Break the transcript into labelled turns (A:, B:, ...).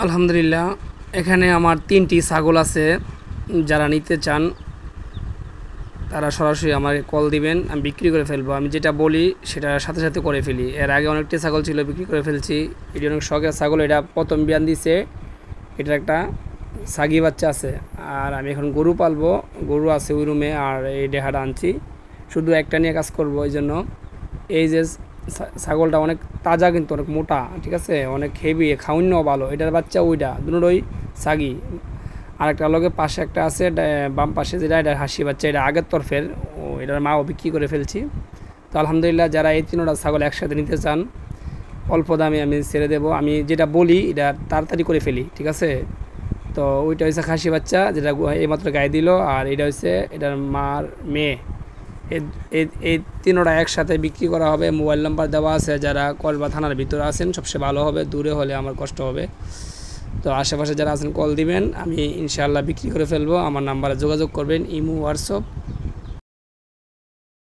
A: আলহামদুলিল্লাহ, এখানে আমার ৩টি ছাগল আছে। যারা নিতে চান তারা সরাসরি আমাকে কল দিবেন, আমি বিক্রি করে ফেলবো। আমি যেটা বলি সেটা সাথে সাথে করে ফেলি। এর আগে অনেকটি ছাগল ছিল, বিক্রি করে ফেলছি। এটি অনেক শখের ছাগল। এটা প্রথম বিয়ান দিছে। এটার একটা ছাগি বাচ্চা আছে। আর আমি এখন গরু পালবো, গরু আছে ওই রুমে। আর এই ডেহাটা আনছি, শুধু একটা নিয়ে কাজ করব। এই জন্য এই যে ছাগলটা অনেক তাজা, কিন্তু অনেক মোটা, ঠিক আছে, অনেক হেভি, খাওয়ানোও ভালো। এটার বাচ্চা ওইটা দুটোই ছাগি। আরেকটা লগে পাশে একটা আছে, বাম পাশে যেটা, এটা হাসি বাচ্চা, এটা আগের তরফের। ও এটার মাও বিক্রি করে ফেলছি। তো আলহামদুলিল্লাহ, যারা এই তিনটা ছাগল একসাথে নিতে চান অল্প দামে আমি ছেড়ে দেবো। আমি যেটা বলি এটা তাড়াতাড়ি করে ফেলি, ঠিক আছে। তো ওইটা হচ্ছে খাসি বাচ্চা, যেটা এইমাত্র গায়ে দিল। আর এটা হচ্ছে এটার মার মেয়ে। এই তিনোটা একসাথে বিক্রি করা হবে। মোবাইল নাম্বার দেওয়া আছে। যারা কসবা থানার ভিতরে আছেন সবচেয়ে ভালো হবে, দূরে হলে আমার কষ্ট হবে। তো আশেপাশে যারা আছেন কল দিবেন, আমি ইনশাআল্লাহ বিক্রি করে ফেলবো। আমার নাম্বারে যোগাযোগ করবেন, ইমো, হোয়াটসঅ্যাপ।